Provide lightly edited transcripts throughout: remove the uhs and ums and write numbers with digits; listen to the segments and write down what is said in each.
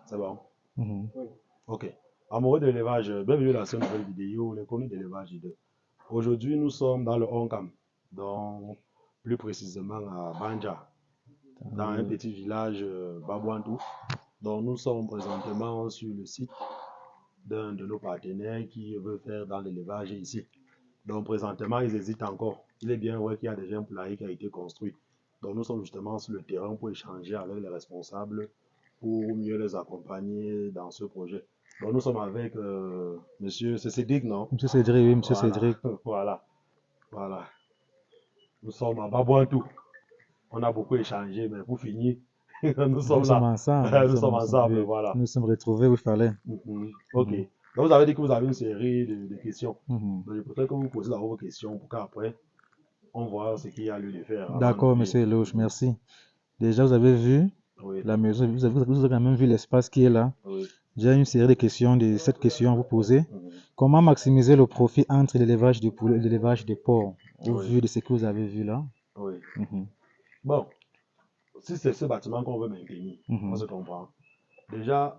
C'est bon. Mhm. Ok. Amoureux de l'élevage, bienvenue dans cette nouvelle vidéo, les connus de l'élevage 2. Aujourd'hui, nous sommes dans le Honkam, donc plus précisément à Banja, dans un petit village Babouantou. Donc nous sommes présentement sur le site d'un de nos partenaires qui veut faire dans l'élevage ici. Donc présentement, ils hésitent encore. Il est bien vrai qu'il y a déjà un poulailler qui a été construit. Donc nous sommes justement sur le terrain pour échanger avec les responsables pour mieux les accompagner dans ce projet. Donc nous sommes avec monsieur, c'est Cédric, non? Monsieur Cédric, oui, monsieur Voilà, Cédric. voilà. Nous sommes à Babouantou. On a beaucoup échangé, mais pour finir, nous Nous sommes sommes là. ensemble, Nous sommes ensemble, oui. voilà. Nous sommes retrouvés où il fallait. Ok. Mhm. Donc vous avez dit que vous avez une série de questions. Mhm. Donc je voudrais que vous posez d'abord vos questions pour qu'après, on voit ce qu'il y a lieu de faire avant D'accord, d'ouvrir. monsieur Eloge, merci. Déjà, vous avez vu Oui, la maison, vous avez quand même vu l'espace qui est là. oui. J'ai une série de questions, de 7 questions à vous poser. Mhm. Comment maximiser le profit entre l'élevage de poulet et l'élevage de porc, au Oui, vu de ce que vous avez vu là? oui. Mhm. Bon, si c'est ce bâtiment qu'on veut maintenir, on Mhm. se comprend. Déjà,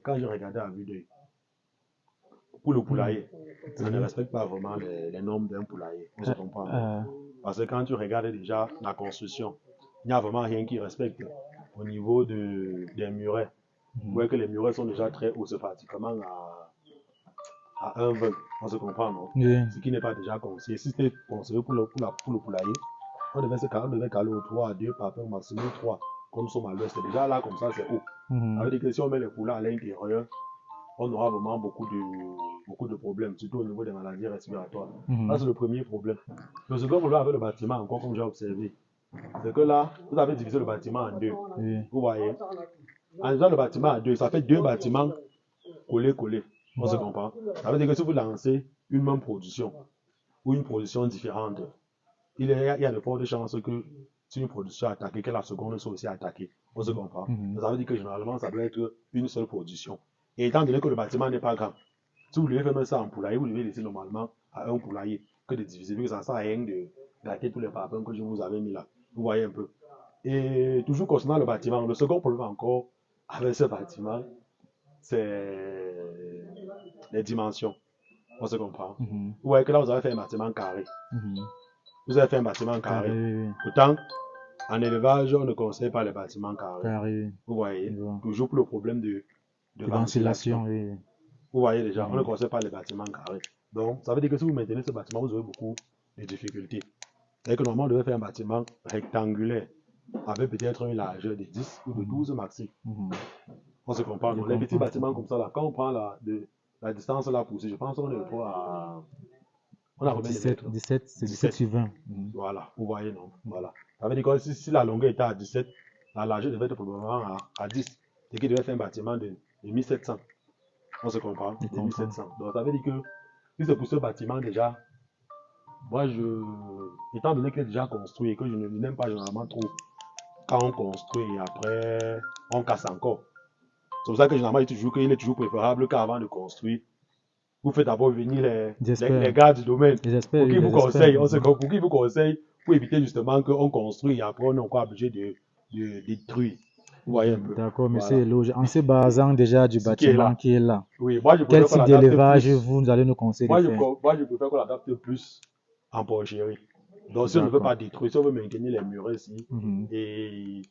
quand je regardais à vue d'œil, pour le poulailler, ça ne Oui. respecte pas vraiment les normes d'un poulailler. On se Euh, comprend, non? euh, Parce que quand tu regardes déjà la construction, il n'y a vraiment rien qui respecte au niveau des murets. Vous mhm. voyez que les murets sont déjà très hauts, c'est pratiquement à 1,20. On se comprend, non? Oui. Ce qui n'est pas déjà conseillé. Si c'était conseillé pour le poulailler, on devait caler au 3 à 2 par peu, maximum 3, comme nous sommes à l'ouest. Déjà là, comme ça, c'est haut. Mhm. Ça veut dire que si on met les poulets à l'intérieur, on aura vraiment beaucoup de problèmes, surtout au niveau des maladies respiratoires. Mhm. Ça, c'est le premier problème. Le second problème avec le bâtiment, encore comme j'ai observé, c'est que là, vous avez divisé le bâtiment en deux. Oui. Vous voyez? En divisant le bâtiment en deux, ça fait deux bâtiments collés. On se comprend? Ça veut dire que si vous lancez une même production ou une production différente, il y a de fortes chances que si une production est attaquée, que la seconde soit aussi attaquée. On se comprend? Mhm. Ça veut dire que généralement, ça doit être une seule production. Et étant donné que le bâtiment n'est pas grand, si vous devez faire ça en poulailler, vous devez laisser normalement à un poulailler que de diviser, vu que ça ne sert à rien de gâter tous les papins que je vous avais mis là. Vous voyez un peu. Et toujours concernant le bâtiment, le second problème encore avec ce bâtiment, c'est les dimensions. On se comprend. Mhm. Vous voyez que là, vous avez fait un bâtiment carré. Mhm. Vous avez fait un bâtiment carré. Carré, oui. Pourtant, en élevage, on ne conseille pas les bâtiments carrés. Carré, Vous voyez, je vois. toujours pour le problème de De ventilation. ventilation, oui. Vous voyez déjà, on ne Oui. conseille pas les bâtiments carrés. Donc, ça veut dire que si vous maintenez ce bâtiment, vous aurez beaucoup de difficultés. C'est que normalement, on devait faire un bâtiment rectangulaire avec peut-être une largeur de 10 ou de Mhm. 12 maxi. Mhm. On se comprend. Je Donc, les petits comprends, je bâtiments comprends. comme ça, là, quand on prend la distance là poussée, je pense qu'on est à. On a combien de 17, mètres? 17, c'est 17 17. sur 20. Mhm. Voilà, vous voyez, non? Voilà. Ça veut dire que si la longueur était à 17, la largeur devait être probablement à 10. C'est qu'il devait faire un bâtiment de 1700. On se comprend, Je de comprends. 1700. Donc ça veut dire que si c'est pour ce bâtiment déjà, moi étant donné qu'il est déjà construit et que je n'aime pas généralement trop quand on construit et après on casse encore. C'est pour ça que généralement il est toujours préférable qu'avant de construire, vous faites d'abord venir les J'espère. gars du domaine Les experts, pour oui, qu'ils vous les experts. conseillent, Mhm. pour qu'ils vous conseillent pour éviter justement qu'on construit et après on est encore obligé de détruire. Vous voyez un peu. D'accord, monsieur Voilà. Eloge. En se basant déjà du Ce qui est bâtiment là. qui est là, Oui, moi je quel préfère qu'on type l'adapte d'élevage plus. vous allez nous conseiller de faire? Moi, je préfère qu'on l'adapte plus en porcherie. Donc, si on ne veut D'accord. pas détruire, si on veut maintenir les murs ici Mhm. et,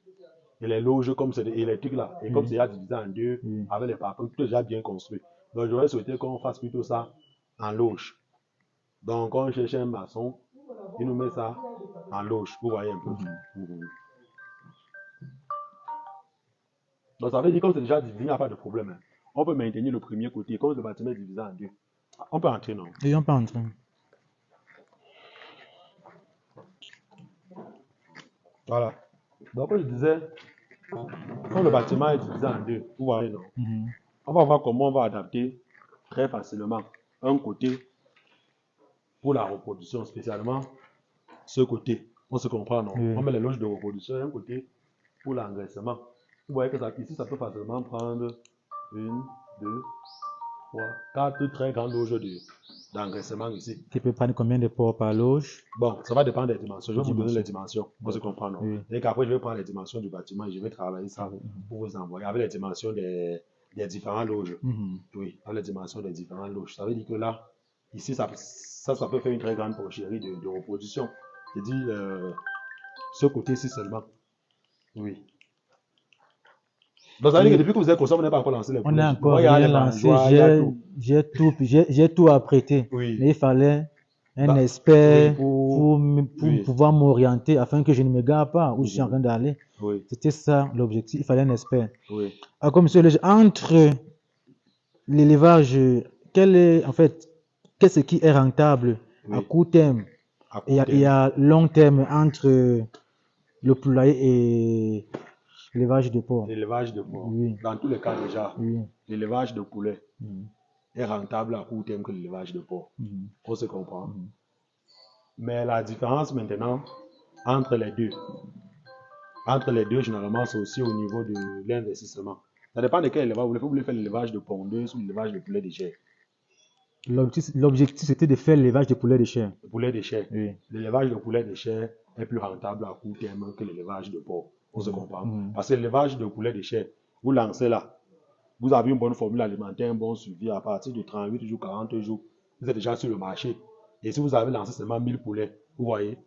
et les loges comme c'est électrique là, et comme Oui, c'est déjà divisé en deux oui. avec les parpaings, tout est déjà bien construit. Donc, j'aurais souhaité qu'on fasse plutôt ça en loge. Donc, on cherche un maçon, il nous met ça en loge. Vous voyez un peu. Mhm. Mhm. Donc, ça veut dire que comme c'est déjà divisé, il n'y a pas de problème. Hein. On peut maintenir le premier côté, comme le bâtiment est divisé en deux. On peut entrer, non? Et on peut entrer. Voilà. Donc, comme je disais, comme le bâtiment est divisé en deux, vous voyez, non? Mhm. On va voir comment on va adapter très facilement un côté pour la reproduction, spécialement ce côté. On se comprend, non? Oui. On met les loges de reproduction et un côté pour l'engraissement. Vous voyez que ça, ici, ça peut facilement prendre une, deux. Vous 3, 4 très grandes loges d'engraissement ici. Qui peut prendre combien de porcs par loge? Bon, ça va dépendre des dimensions. Je vais vous donner les dimensions, on se comprend, non? Oui. Et qu'après, je vais prendre les dimensions du bâtiment et je vais travailler ça pour vous envoyer avec les dimensions des différentes loges. Oui, avec les dimensions des différentes loges. Ça veut dire que là, ici, ça peut faire une très grande porcherie de reproduction. Je dis ce côté-ci seulement. Oui. Donc, ça veut dire que depuis que vous êtes comme ça, vous n'avez pas encore lancé les On n'a poules. encore Moi, il y a rien les lancé. banjois, il y a tout. J'ai tout apprêté. Oui. Mais il fallait un Bah, expert oui, pour oui. pouvoir m'orienter afin que je ne me gare pas où je suis en train d'aller. Oui, C'était ça l'objectif. Il fallait un expert. oui. Ah, comme monsieur, entre l'élevage, qu'est-ce qui est rentable à Oui. court terme À court et terme. à long terme entre le poulailler et l'élevage de porc? L'élevage de porc. Oui. Dans tous les cas, déjà, Oui. l'élevage de poulet est rentable à court terme que l'élevage de porc. On se comprend. Mais la différence maintenant entre les deux, généralement, c'est aussi au niveau de l'investissement. Ça dépend de quel élevage. Vous voulez faire l'élevage de pondeuse ou l'élevage de poulet de chair. L'objectif, c'était de faire l'élevage de poulet de chair. Le poulet de chair. Oui. L'élevage de poulet de chair est plus rentable à court terme que l'élevage de porc. On se comprend. Parce que l'élevage de poulet de chair, vous lancez là, vous avez une bonne formule alimentaire, un bon suivi à partir de 38 jours, 40 jours, vous êtes déjà sur le marché. Et si vous avez lancé seulement 1000 poulets, vous voyez,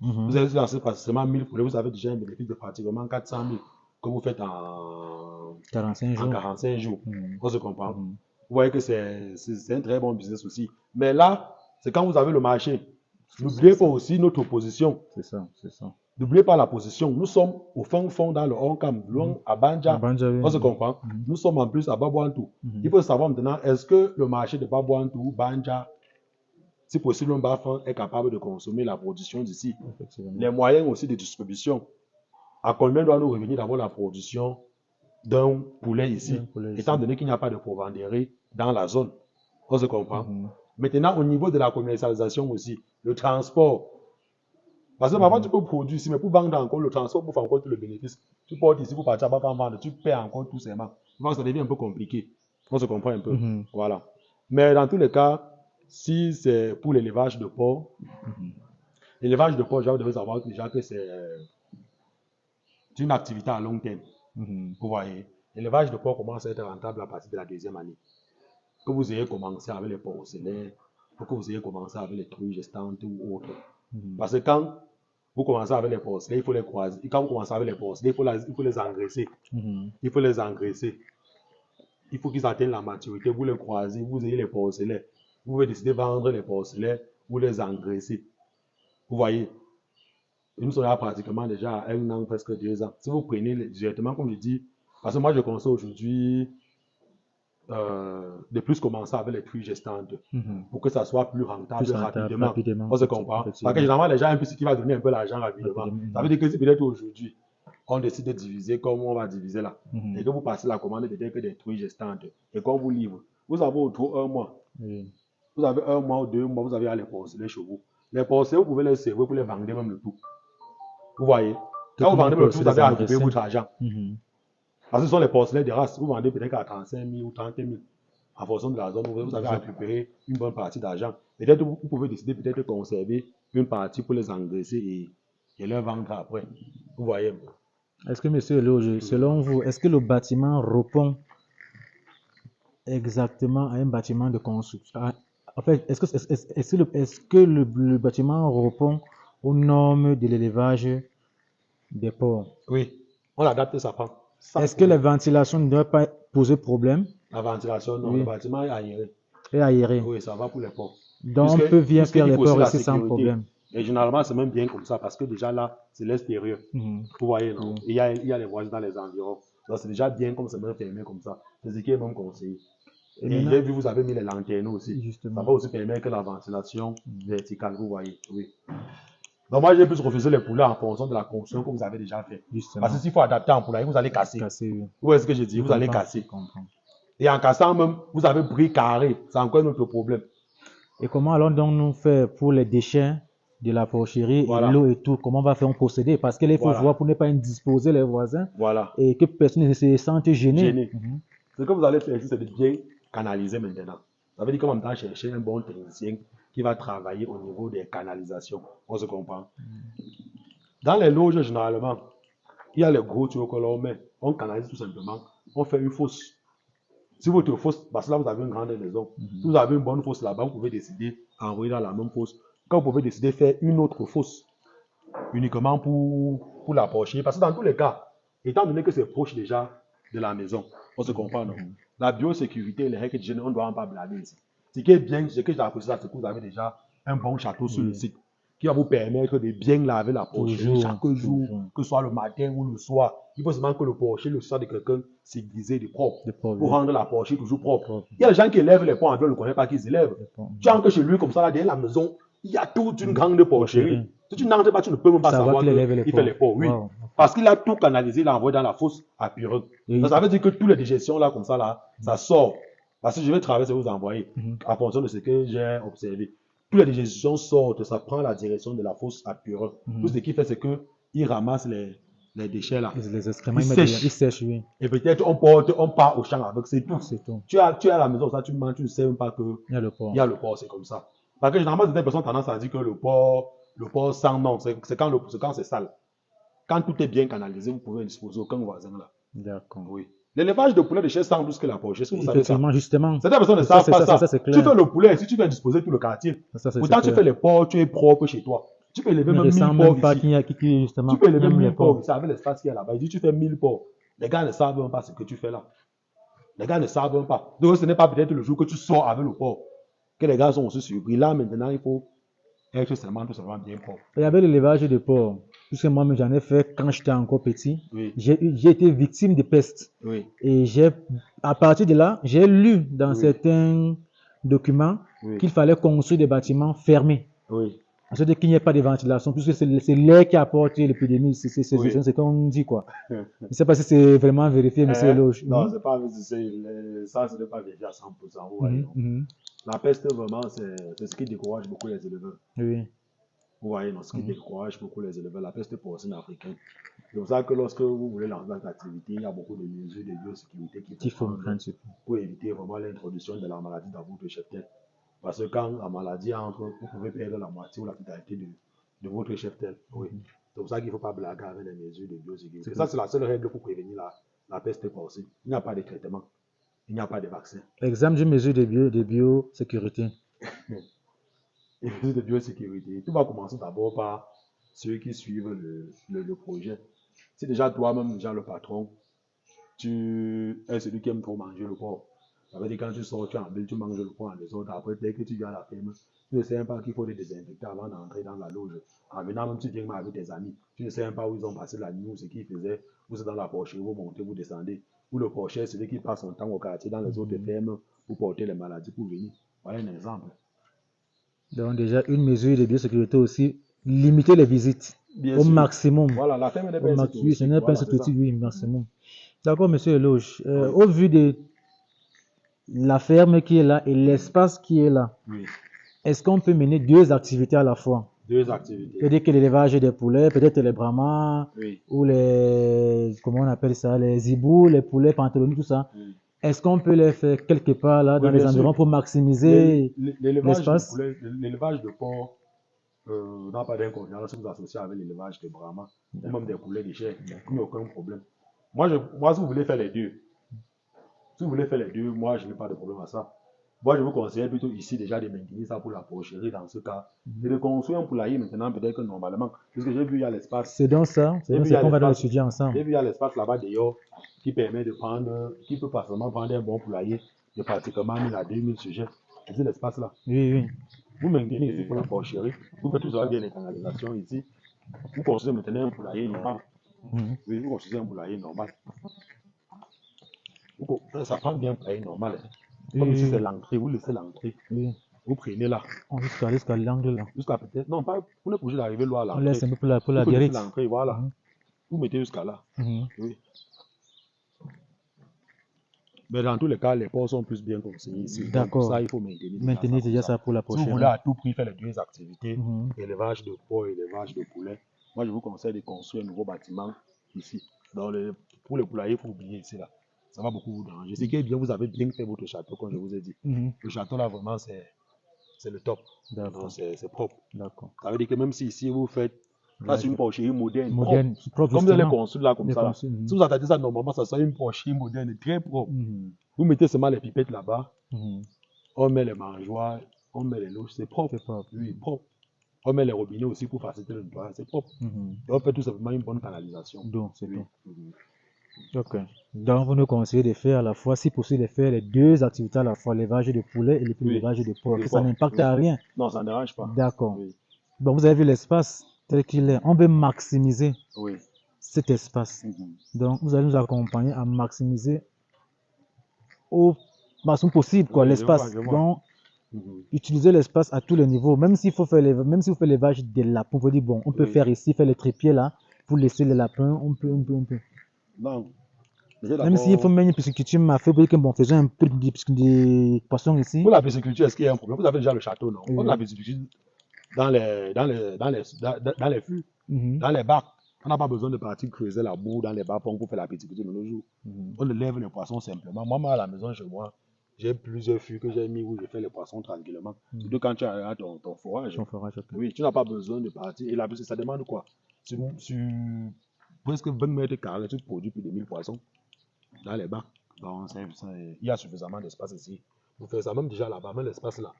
vous avez lancé seulement 1000 poulets, vous avez déjà un bénéfice de pratiquement 400 000 que vous faites en 45 jours. 45 jours. On se comprend. Vous voyez que c'est un très bon business aussi. Mais là, c'est quand vous avez le marché. N'oubliez pas aussi notre position. C'est ça, c'est ça. N'oubliez pas la position. Nous sommes au fond dans le Onkam, loin à Banja. On se comprend. Nous sommes en plus à Babouantou. Il faut savoir maintenant, est-ce que le marché de Babouantou, Banja, si possible, un Bafan est capable de consommer la production d'ici. Les moyens aussi de distribution. À combien doit nous revenir d'avoir la production d'un poulet ici, étant donné qu'il n'y a pas de provenderie dans la zone. On se comprend. Maintenant, au niveau de la commercialisation aussi, le transport. Parce que parfois, tu peux produire ici, mais pour vendre encore, le transport pour faire encore tout le bénéfice. Tu portes ici pour partir à Bafan vendre, tu paies encore tout ces mains. Ça devient un peu compliqué. On se comprend un peu. Voilà. Mais dans tous les cas, si c'est pour l'élevage de porc, l'élevage de porc, vous devez savoir déjà que c'est une activité à long terme. Vous voyez, l'élevage de porc commence à être rentable à partir de la deuxième année. Que vous ayez commencé avec les porcelets, ou que vous ayez commencé avec les truies gestantes ou autres. Parce que quand vous commencez avec les porcelets, il faut les croiser. Et quand vous commencez avec les porcelets, il faut les engraisser. Il faut les engraisser. Il faut qu'ils atteignent la maturité. Vous les croisez, vous ayez les porcelets. Vous pouvez décider de vendre les porcelets ou les engraisser. Vous voyez, nous sommes là pratiquement déjà à 1 an, presque 2 ans. Si vous prenez directement, comme je dis, parce que moi je conseille aujourd'hui de plus commencer avec les truies gestantes pour que ça soit plus rentable, rapidement. On se comprend. Parce que généralement, les gens, un peu ce qui va donner un peu l'argent rapidement. Ça veut dire que si peut-être aujourd'hui, on décide de diviser comme on va diviser là, et que vous passez la commande peut-être que des truies gestantes, et qu'on vous livre, vous avez autour 1 mois. Vous avez 1 mois ou 2 mois, vous avez les porcelets chez vous. Les porcelets, vous pouvez les servir pour les vendre même le tout. Vous voyez, quand vous vendez le tout, vous avez à récupérer votre argent. Parce que ce sont les porcelets de race. Vous vendez peut-être à 35 000 ou 30 000. En fonction de la zone, vous avez à récupérer une bonne partie d'argent. Peut-être vous pouvez décider peut-être de conserver une partie pour les engraisser et les vendre après. Vous voyez. Est-ce que, monsieur Eloge, selon vous, est-ce que le bâtiment répond exactement à un bâtiment de construction? En fait, est-ce que le bâtiment répond aux normes de l'élevage des porcs? Oui, on adapte ça prend. Est-ce que la ventilation ne doit pas poser problème? La ventilation, non, le bâtiment est aéré. Et aéré. Oui, ça va pour les porcs. Donc on peut bien faire les porcs ici sans problème. Et généralement, c'est même bien comme ça parce que déjà là, c'est l'extérieur. Vous voyez, non? Il y a les voisins dans les environs. Donc c'est déjà bien comme c'est même fermé comme ça. C'est ce qui est même conseillé. Et j'ai vu, vous avez mis les lanternes aussi. Justement. Ça va aussi permettre que la ventilation verticale, vous voyez. Oui. Donc moi, j'ai plus refusé les poulets en fonction de la construction que vous avez déjà fait. Justement. Parce que s'il faut adapter en poulailler, vous allez casser. Oui. Où est-ce que je dis? Vous allez casser. Et en cassant même, vous avez pris carré. C'est encore un autre problème. Et comment allons donc nous faire pour les déchets de la porcherie et l'eau et tout? Comment on va faire un procédé? Parce qu'il faut voir pour ne pas indisposer les voisins et que personne ne se sente gêné. Ce que vous allez faire ici, c'est de bien canaliser maintenant. Ça veut dire qu'on va chercher un bon technicien qui va travailler au niveau des canalisations. On se comprend. Dans les loges, généralement, il y a les gros tuyaux que l'on met. On canalise tout simplement. On fait une fosse. Si votre fosse, parce que là, vous avez une grande maison, si vous avez une bonne fosse là-bas, vous pouvez décider d'envoyer dans la même fosse. Quand vous pouvez décider de faire une autre fosse, uniquement pour la porcher. Parce que dans tous les cas, étant donné que c'est proche déjà de la maison, on se comprend, non? La biosécurité, les règles d'hygiène, on ne doit pas blâmer ici. Ce qui est bien, ce que j'apprécie, c'est que vous avez déjà un bon château sur le site qui va vous permettre de bien laver la porcherie chaque jour, que ce soit le matin ou le soir. Il faut seulement que le porcher, le soit de quelqu'un civilisé, de propre, pour rendre la porcherie toujours propre. Il y a des gens qui élèvent les pots en Dieu, on ne connaît pas qu'ils élèvent. Tu entres chez lui comme ça, là, derrière la maison, il y a toute une grande porcherie. Si tu n'entres pas, tu ne peux même pas savoir qu'il fait les pots. Oui. Wow. Parce qu'il a tout canalisé, il a envoyé dans la fosse à Pureux. Ça veut dire que toutes les digestions là, comme ça, là, ça sort. Parce que je vais traverser vous envoyer en fonction de ce que j'ai observé. Toutes les digestions sortent, ça prend la direction de la fosse à Pureux. Tout ce qu'il fait, c'est qu'il ramasse les déchets là. Les excréments, il sèche, oui. Et peut-être on part au champ avec, c'est tout. Tu es à la maison, ça, tu manges, tu ne sais même pas qu'il y a le porc, c'est comme ça. Parce que généralement, certaines personnes ont tendance à dire que le porc sent, non, c'est quand c'est sale. Quand tout est bien canalisé, vous pouvez disposer aucun voisin là. D'accord. Oui. L'élevage de poulet de chair sent plus que la porcherie. Est-ce que vous savez ça? Justement. Certaines personnes ne savent pas ça. Tu fais le poulet, si tu viens disposer tout le quartier, pourtant tu fais les porcs, tu es propre chez toi. Tu peux élever même 1000 porcs ici. Tu peux élever 1000 porcs ici avec l'espace qu'il y a là-bas. Il dit tu fais 1000 porcs. Les gars ne savent même pas ce que tu fais là. Les gars ne savent même pas. Donc ce n'est pas peut-être le jour que tu sors avec le porc que les gars sont aussi surpris. Là maintenant, il faut être tout simplement bien propre. Il y avait l'élevage de porc. Puisque moi-même j'en ai fait quand j'étais encore petit. Oui. J'ai été victime de peste. Oui. Et à partir de là, j'ai lu dans certains documents qu'il fallait construire des bâtiments fermés. Oui. C'est-à-dire qu'il n'y ait pas de ventilation, puisque c'est l'air qui apporte l'épidémie, c'est ce qu'on dit, quoi. Je ne sais pas si c'est vraiment vérifié, monsieur Loge. Non, c'est pas ça, ce n'est pas vérifié à 100%. La peste, vraiment, c'est ce qui décourage beaucoup les éleveurs. Oui. Vous voyez, ce qui décourage beaucoup les éleveurs, la peste porcine africaine. C'est pour ça que lorsque vous voulez lancer cette activité, il y a beaucoup de mesures de biosécurité qu'il faut prendre pour éviter vraiment l'introduction de la maladie dans votre cheptel. Parce que quand la maladie entre, vous pouvez perdre la moitié ou la totalité de votre cheptel. Oui. C'est pour ça qu'il ne faut pas blaguer avec les mesures de biosécurité. Ça, c'est la seule règle pour prévenir la peste porcine. Il n'y a pas de traitement. Il n'y a pas de vaccin. Exemple d'une mesure de biosécurité. Les mesures de biosécurité. Tout va commencer d'abord par ceux qui suivent le projet. Si déjà toi-même, déjà le patron, tu es celui qui aime trop manger le porc. Ça veut dire quand tu sors, tu en ville, tu manges le porc en désordre. Après, dès que tu viens à la ferme, tu ne sais même pas qu'il faut les désinfecter avant d'entrer dans la loge. En venant même, tu viens avec tes amis. Tu ne sais même pas où ils ont passé la nuit, ou ce qu'ils faisaient. Vous êtes dans la porcherie, vous montez, vous descendez. Ou le porcher, c'est celui qui passe son temps au quartier, dans les autres fermes, pour porter les maladies, pour venir. Voilà un exemple. Donc déjà, une mesure de biosécurité aussi, limiter les visites au maximum. Voilà, la ferme n'est pas insécurité. Oui, ce n'est pas insécurité, oui, maximum. D'accord, monsieur Eloge. Au vu de la ferme qui est là et l'espace qui est là, est-ce qu'on peut mener deux activités à la fois? Deux activités. Peut-être que l'élevage des poulets, peut-être les brahmas, ou les, comment on appelle ça, les hibous, les poulets pantalonnés, tout ça. Est-ce qu'on peut les faire quelque part là, dans les environs pour maximiser l'espace? L'élevage de porc n'a pas d'inconvénient si vous associez avec l'élevage de brahma, ou même des poulets de chair. Il n'y a aucun problème. Moi, si vous voulez faire les deux, moi, je n'ai pas de problème à ça. Moi, je vous conseille plutôt ici déjà de maintenir ça pour la porcherie dans ce cas. Et de construire un poulailler maintenant, peut-être que normalement, puisque j'ai vu il y a l'espace. C'est donc ça, c'est qu'on va l'étudier ensemble. J'ai vu il y a l'espace là-bas d'ailleurs qui permet de prendre, qui peut facilement prendre un bon poulailler de pratiquement 1000 à 2000 sujets. C'est l'espace là. Oui. Vous maintenez ici pour la porcherie, vous faites tout ça bien les canalisations ici. Vous construisez maintenant un poulailler normal. Oui, vous construisez un poulailler normal. Ça prend bien un poulailler normal. Comme si c'est l'entrée, vous laissez l'entrée. Vous prenez là. Jusqu'à l'angle là. Jusqu'à peut-être. Non, pas, vous n'êtes pas obligé d'arriver loin à l'entrée. On laisse un peu pour la guérite. L'entrée, voilà. Vous mettez jusqu'à là. Oui. Mais dans tous les cas, les porcs sont plus bien conseillés ici. D'accord. Ça, il faut maintenir. Maintenir déjà ça pour la prochaine. Si vous voulez à tout prix faire les deux activités, élevage de porc et élevage de poulet, moi je vous conseille de construire un nouveau bâtiment ici. Pour le poulailler, il faut oublier ici là. ça va beaucoup vous déranger. Ce qui est bien, vous avez bien fait votre château, comme je vous ai dit. Le château là, vraiment, c'est le top. C'est propre. D'accord. Ça veut dire que même si ici vous faites, là c'est une porcherie moderne. Moderne, propre, comme vous allez construire là, comme ça. Là. Si vous attendez ça, normalement, ça sera une porcherie moderne, très propre. Vous mettez seulement les pipettes là-bas, on met les mangeoires, on met les loges, c'est propre. Oui, propre. On met les robinets aussi pour faciliter le nettoyage, c'est propre. Et on fait tout simplement une bonne canalisation. Donc, c'est tout. Ok. Donc, vous nous conseillez de faire à la fois, si possible, de faire les deux activités à la fois, l'élevage de poulet et l'élevage de porc. Ça n'impacte à rien. Non, ça ne dérange pas. D'accord. Bon, vous avez vu l'espace tel qu'il est. On veut maximiser cet espace. Donc, vous allez nous accompagner à maximiser au maximum possible l'espace. Donc, utiliser l'espace à tous les niveaux. Même s'il faut faire même si vous faites l'élevage des lapins, on peut dire, bon, on peut faire ici, faire les trépieds là, pour laisser les lapins, on peut. Non. Même s'il faut mettre une pisciculture, m'a fait que bon, faisons un peu de poissons ici. Pour la pisciculture, est-ce qu'il y a un problème? Vous avez déjà le château, non? Pour la pisciculture, dans les fûts, dans les bacs, on n'a pas besoin de partir creuser la boue dans les bacs pour faire la pisciculture de nos jours. On lève les poissons simplement. Moi, à la maison, chez moi, j'ai plusieurs fûts que j'ai mis où je fais les poissons tranquillement. Surtout quand tu as ton forage. Oui, tu n'as pas besoin de partir. Et la piscine, ça demande quoi? Sur presque 20 mètres carrés, tu produis plus de 1000 poissons dans les bacs. Donc, il y a suffisamment d'espace ici. Vous faites ça même déjà là-bas, même l'espace là.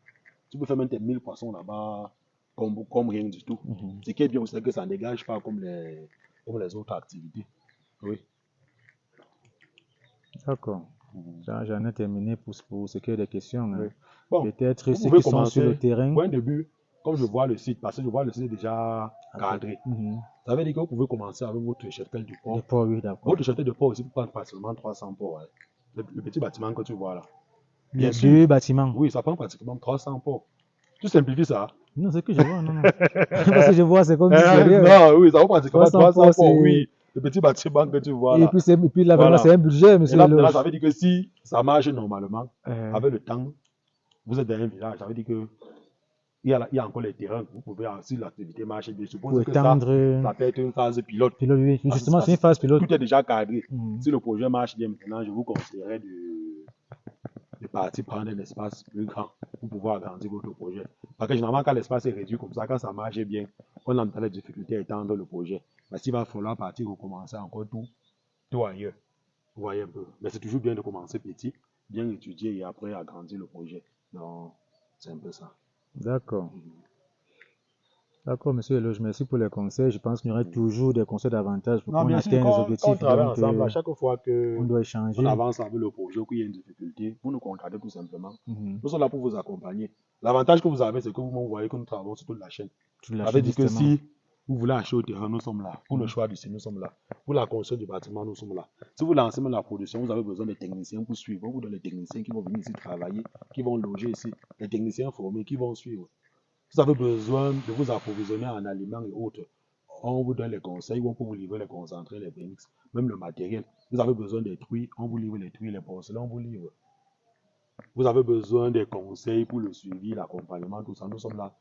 Tu peux faire même tes 1000 poissons là-bas comme rien du tout. Ce qui est bien, c'est que ça ne dégage pas comme les autres activités. Oui. D'accord. J'en ai terminé pour ce qui est des questions. Oui. Bon, peut-être ceux qui sont sur le terrain. Point de début, comme je vois le site, parce que je vois le site est déjà cadré. Ça veut dire que vous pouvez commencer avec votre cheptel du port. Votre cheptel de port aussi peut prendre facilement 300 ports. Le petit bâtiment que tu vois là. Les deux bâtiments. Oui, ça prend pratiquement 300 ports. Tu simplifies ça? Non, c'est que je vois, non. Parce que je vois, c'est comme non, oui, ça prend pratiquement 300 ports, oui. Le petit bâtiment que tu vois là. Et puis là, vraiment, c'est un budget, monsieur. Là, ça veut dire que si ça marche normalement, avec le temps, vous êtes dans un village, ça veut dire que il y a encore les terrains, vous pouvez, si l'activité marche bien, suppose que ça peut être une phase pilote. Oui, justement, c'est une phase pilote. Tout est déjà cadré. Si le projet marche bien maintenant, je vous conseillerais de partir prendre un espace plus grand pour pouvoir agrandir votre projet. Parce que généralement, quand l'espace est réduit comme ça, quand ça marche bien, on a les difficultés à étendre le projet. Parce qu'il va falloir partir recommencer encore tout ailleurs. Vous voyez un peu. Mais c'est toujours bien de commencer petit, bien étudier et après agrandir le projet. Donc, c'est un peu ça. D'accord. D'accord, monsieur Eloge, merci pour les conseils. Je pense qu'il y aurait toujours des conseils davantage pour qu'on atteigne les objectifs. On travaille ensemble, à chaque fois on doit échanger. On avance avec le projet, qu'il y a une difficulté, vous nous contactez tout simplement. Nous sommes là pour vous accompagner. L'avantage que vous avez, c'est que vous voyez que nous travaillons sur toute la chaîne. Ça veut dire que si vous voulez acheter au terrain, nous sommes là. Pour le choix du site, nous sommes là. Pour la construction du bâtiment, nous sommes là. Si vous lancez même la production, vous avez besoin de techniciens pour suivre. On vous donne les techniciens qui vont venir ici travailler, qui vont loger ici. Les techniciens formés qui vont suivre. Si vous avez besoin de vous approvisionner en aliments et autres, on vous donne les conseils, on peut vous livrer les concentrés, les BX, même le matériel. Vous avez besoin des truies, on vous livre les truies, les porcelains, on vous livre. Vous avez besoin des conseils pour le suivi, l'accompagnement, tout ça. Nous sommes là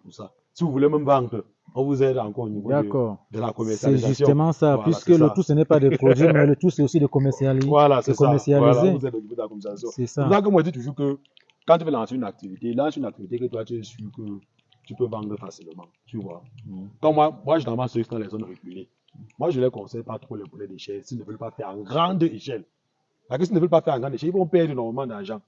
pour ça. Si vous voulez même vendre, on vous aide encore au niveau de la commercialisation. C'est justement ça, voilà, puisque le tout ce n'est pas de produire, mais le tout c'est aussi de commercialiser. Voilà, c'est ça. Voilà, vous êtes au niveau de la commercialisation. C'est ça. C'est pour ça que moi je dis toujours que quand tu veux lancer une activité, lance une activité que toi tu es sûr que tu peux vendre facilement. Tu vois. Comme moi généralement ceux qui sont dans les zones reculées, moi je ne les conseille pas trop les poulets d'échelle s'ils ne veulent pas faire en grande échelle. Parce que s'ils ne veulent pas faire en grande échelle, ils vont perdre énormément d'argent.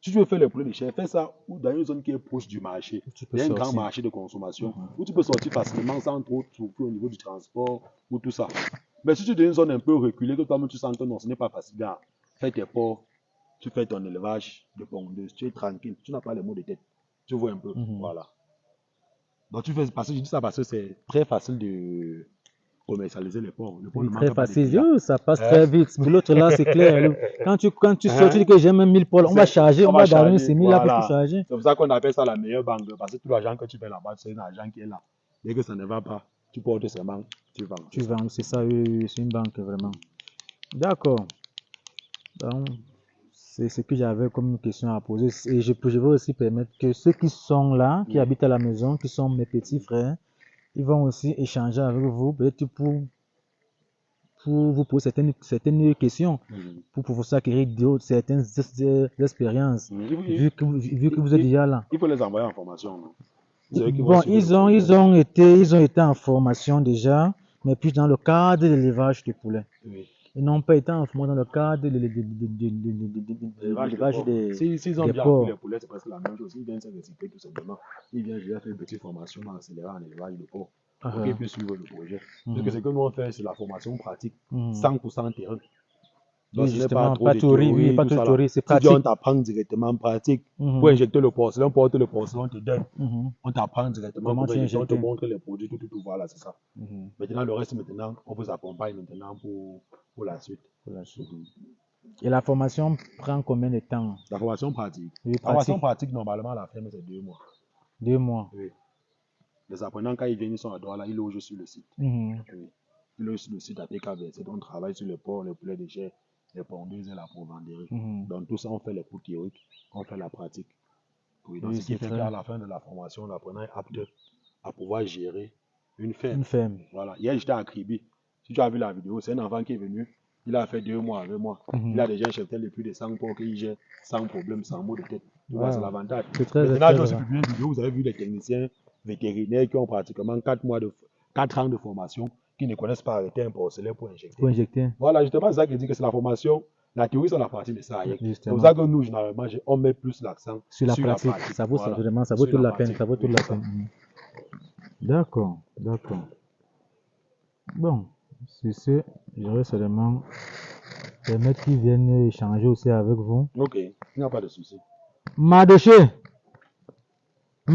Si tu veux faire les poulets d'échelle, fais ça dans une zone qui est proche du marché. Il y a un grand marché de consommation où tu peux sortir facilement sans trop souffrir au niveau du transport ou tout ça. Mais si tu es dans une zone un peu reculée, que toi-même tu sens que non, ce n'est pas facile, bien, fais tes porcs, tu fais ton élevage de pondeuses, tu es tranquille, tu n'as pas les maux de tête. Tu vois un peu, voilà. Donc tu fais, parce que je dis ça parce que c'est très facile de commercialiser les porcs. Oui, très facile, ça passe très vite. Mais l'autre là, c'est clair. Quand tu sors, tu dis que j'ai même 1000 porcs, on va charger, on va donner ces 1000 là pour tout charger. C'est pour ça qu'on appelle ça la meilleure banque, parce que tout l'argent que tu fais là-bas, c'est un argent qui est là. Dès que ça ne va pas, tu portes seulement, tu vends. Tu vends, c'est ça, oui, c'est une banque vraiment. D'accord. Donc, c'est ce que j'avais comme question à poser. Et je veux aussi permettre que ceux qui sont là, qui habitent à la maison, qui sont mes petits frères, ils vont aussi échanger avec vous, peut-être pour pour vous poser certaines questions, pour pouvoir s'acquérir certaines expériences, vu que vous êtes déjà là. Il faut les envoyer en formation, non? Bon, ils ont été en formation déjà, mais plus dans le cadre de l'élevage de poulets. Oui. Ils n'ont pas été en formation dans le cadre de l'élevage S'ils ont des bien porcs. appris les poulets, c'est presque la même chose. Ils viennent se réciter tout simplement. Ils viennent déjà faire une petite formation accélérée en élevage de porcs pour qu'ils puissent suivre le projet. Parce que ce que nous on fait, c'est la formation pratique, 100% terrain. Donc, ce n'est pas trop de théorie, oui, pas trop de théorie, c'est pratique. On t'apprend directement en pratique. Pour injecter le porcelain, porter le porcelain, on te donne. On t'apprend directement comment injecter, on te montre les produits, tout, voilà, c'est ça. Maintenant, le reste, on vous accompagne maintenant pour la suite. Et la formation prend combien de temps? La formation pratique. Oui, la formation pratique, normalement, à la ferme, c'est 2 mois. 2 mois. Oui. Les apprenants, quand ils viennent, ils sont à Douala, ils logent sur le site. Oui. Ils logent sur le site à TKV7. On travaille sur les porcs, les poulets de chair, les pondeuses et la provenderie. Donc, tout ça, on fait les cours théoriques, on fait la pratique. Oui, donc, ce qui fait qu'à la fin de la formation, l'apprenant est apte à pouvoir gérer une ferme. Voilà. Hier, j'étais à Kribi. Si tu as vu la vidéo, c'est un enfant qui est venu. Il a fait 2 mois avec moi. Il a déjà un cheptel de plus de 100 porcs qu'il gère sans problème, sans mot de tête. Tu vois, c'est l'avantage. Maintenant, j'ai aussi publié une vidéo, vous avez vu les techniciens vétérinaires qui ont pratiquement 4 ans de formation, qui ne connaissent pas arrêter un porcelain pour injecter. Voilà, justement, c'est ça qui dit que c'est la formation. La théorie, c'est la partie de ça. C'est pour ça que nous, généralement, on met plus l'accent sur la pratique. Ça vaut vraiment, ça vaut toute la peine. Ça vaut toute la peine. D'accord. Bon, sur ce, j'aurais seulement permettre qu'ils viennent échanger aussi avec vous. Ok, il n'y a pas de souci. Madéché.